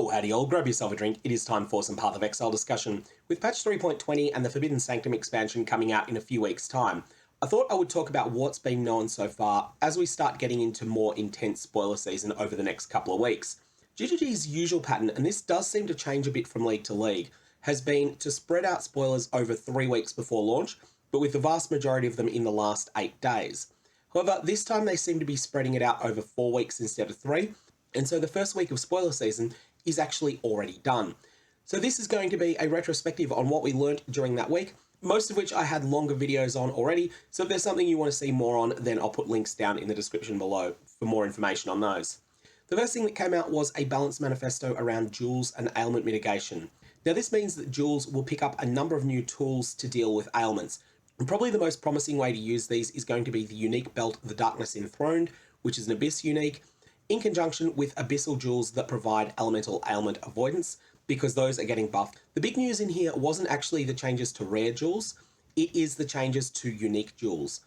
Oh, howdy all, grab yourself a drink. It is time for some PathOfExile discussion. With patch 3.20 and the Forbidden Sanctum expansion coming out in a few weeks' time, I thought I would talk about what's been known so far as we start getting into more intense spoiler season over the next couple of weeks. GGG's usual pattern, and this does seem to change a bit from league to league, has been to spread out spoilers over 3 weeks before launch, but with the vast majority of them in the last 8 days. However, this time they seem to be spreading it out over 4 weeks instead of 3, and so the first week of spoiler season is actually already done. So this is going to be a retrospective on what we learnt during that week, most of which I had longer videos on already, so if there's something you want to see more on, then I'll put links down in the description below for more information on those. The first thing that came out was a balance manifesto around duels and ailment mitigation. Now this means that duels will pick up a number of new tools to deal with ailments, and probably the most promising way to use these is going to be the unique belt, the Darkness Enthroned, which is an Abyss unique, in conjunction with Abyssal Jewels that provide elemental ailment avoidance, because those are getting buffed. The big news in here wasn't actually the changes to rare jewels, it is the changes to unique jewels.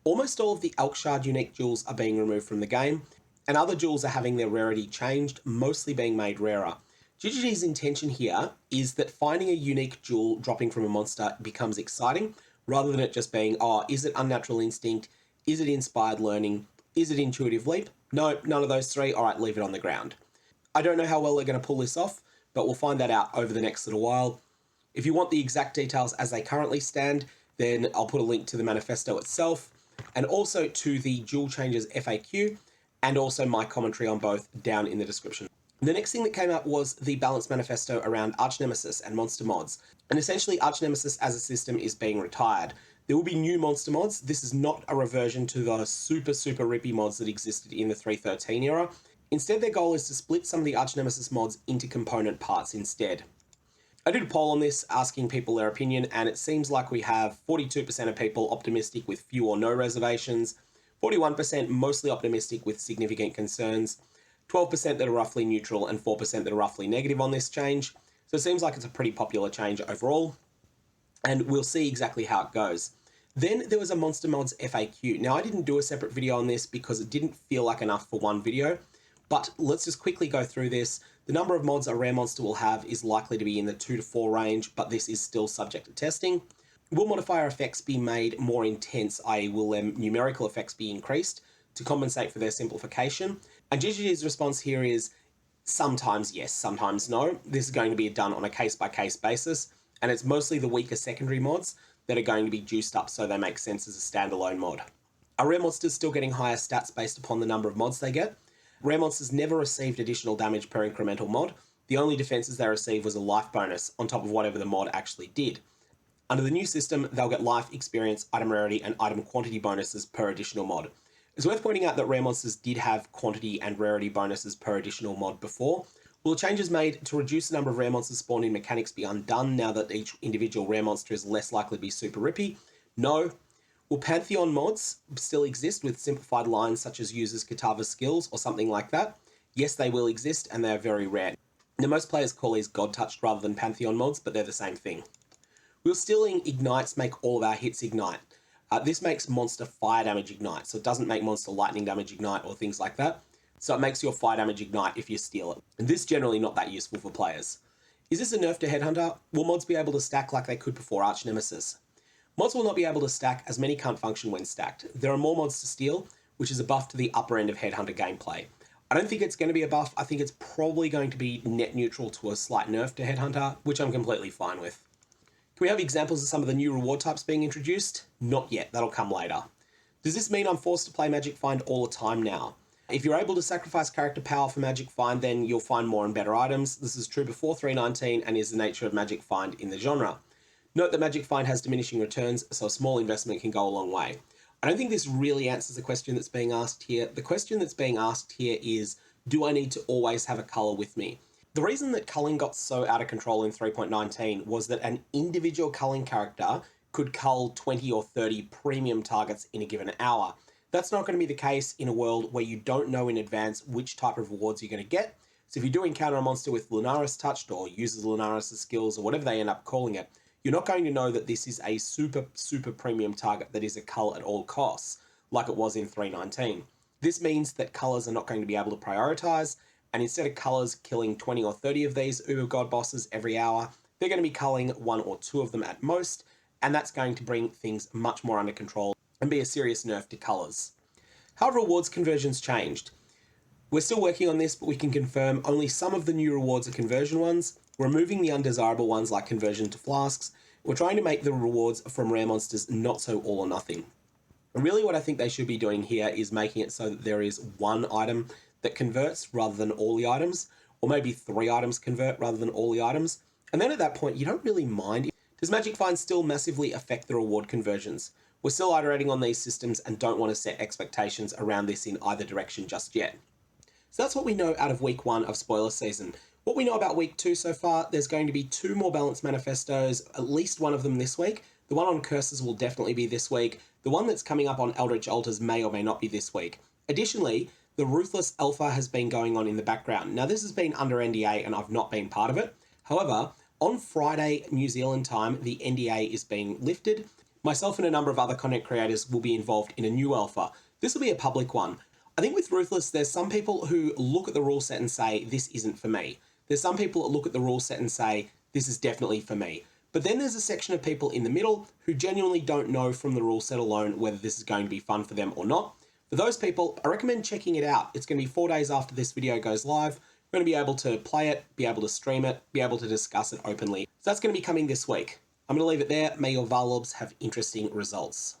Almost all of the Elkshard unique jewels are being removed from the game, and other jewels are having their rarity changed, mostly being made rarer. GGG's intention here is that finding a unique jewel dropping from a monster becomes exciting, rather than it just being, oh, is it Unnatural Instinct, is it Inspired Learning, is it Intuitive Leap? No, none of those three. All right, leave it on the ground. I don't know how well they're going to pull this off, but we'll find that out over the next little while. If you want the exact details as they currently stand, then I'll put a link to the manifesto itself and also to the Jewel Changes FAQ and also my commentary on both down in the description. The next thing that came out was the balance manifesto around Arch Nemesis and monster mods. And essentially Arch Nemesis as a system is being retired. There will be new monster mods. This is not a reversion to the super rippy mods that existed in the 3.13 era. Instead, their goal is to split some of the Arch Nemesis mods into component parts instead. I did a poll on this asking people their opinion, and it seems like we have 42% of people optimistic with few or no reservations, 41% mostly optimistic with significant concerns, 12% that are roughly neutral, and 4% that are roughly negative on this change. So it seems like it's a pretty popular change overall, and we'll see exactly how it goes. Then there was a Monster Mods FAQ. Now I didn't do a separate video on this because it didn't feel like enough for one video, but let's just quickly go through this. The number of mods a rare monster will have is likely to be in the 2 to 4 range, but this is still subject to testing. Will modifier effects be made more intense, i.e. will their numerical effects be increased to compensate for their simplification? And GGG's response here is sometimes yes, sometimes no. This is going to be done on a case-by-case basis, and it's mostly the weaker secondary mods that are going to be juiced up so they make sense as a standalone mod. Are rare monsters still getting higher stats based upon the number of mods they get? Rare monsters never received additional damage per incremental mod. The only defenses they received was a life bonus on top of whatever the mod actually did. Under the new system, they'll get life, experience, item rarity, and item quantity bonuses per additional mod. It's worth pointing out that rare monsters did have quantity and rarity bonuses per additional mod before. Will the changes made to reduce the number of rare monsters spawned in mechanics be undone now that each individual rare monster is less likely to be super rippy? No. Will Pantheon mods still exist with simplified lines such as users Katava's skills or something like that? Yes, they will exist, and they are very rare. Now, most players call these God-touched rather than Pantheon mods, but they're the same thing. Will stealing ignites make all of our hits ignite? This makes monster fire damage ignite, so it doesn't make monster lightning damage ignite or things like that. So it makes your fire damage ignite if you steal it. And this is generally not that useful for players. Is this a nerf to Headhunter? Will mods be able to stack like they could before Arch Nemesis? Mods will not be able to stack as many can't function when stacked. There are more mods to steal, which is a buff to the upper end of Headhunter gameplay. I don't think it's going to be a buff. I think it's probably going to be net neutral to a slight nerf to Headhunter, which I'm completely fine with. Can we have examples of some of the new reward types being introduced? Not yet, that'll come later. Does this mean I'm forced to play Magic Find all the time now? If you're able to sacrifice character power for Magic Find, then you'll find more and better items. This is true before 3.19 and is the nature of Magic Find in the genre. Note that Magic Find has diminishing returns, so a small investment can go a long way. I don't think this really answers the question that's being asked here. The question that's being asked here is, do I need to always have a colour with me? The reason that culling got so out of control in 3.19 was that an individual culling character could cull 20 or 30 premium targets in a given hour. That's not going to be the case in a world where you don't know in advance which type of rewards you're going to get. So if you do encounter a monster with Lunaris touched or uses Lunaris' skills or whatever they end up calling it, you're not going to know that this is a super premium target that is a cull at all costs, like it was in 3.19. This means that colours are not going to be able to prioritize, And instead of colors killing 20 or 30 of these Uber God bosses every hour, they're going to be culling 1 or 2 of them at most. And that's going to bring things much more under control and be a serious nerf to colors. However, rewards conversions changed. We're still working on this, but we can confirm only some of the new rewards are conversion ones, removing the undesirable ones like conversion to flasks. We're trying to make the rewards from rare monsters not so all or nothing. And really what I think they should be doing here is making it so that there is one item that converts rather than all the items, or maybe 3 items convert rather than all the items. And then at that point, you don't really mind. Does Magic Find still massively affect the reward conversions? We're still iterating on these systems and don't want to set expectations around this in either direction just yet. So that's what we know out of week 1 of spoiler season. What we know about week 2 so far, there's going to be 2 more balanced manifestos, at least one of them this week. The one on curses will definitely be this week. The one that's coming up on Eldritch Altars may or may not be this week. Additionally, the Ruthless Alpha has been going on in the background. Now this has been under NDA and I've not been part of it. However, on Friday, New Zealand time, the NDA is being lifted. Myself and a number of other content creators will be involved in a new alpha. This will be a public one. I think with Ruthless, there's some people who look at the rule set and say, this isn't for me. There's some people that look at the rule set and say, this is definitely for me. But then there's a section of people in the middle who genuinely don't know from the rule set alone whether this is going to be fun for them or not. For those people, I recommend checking it out. It's going to be 4 days after this video goes live. We're going to be able to play it, be able to stream it, be able to discuss it openly. So that's going to be coming this week. I'm going to leave it there. May your Varlobs have interesting results.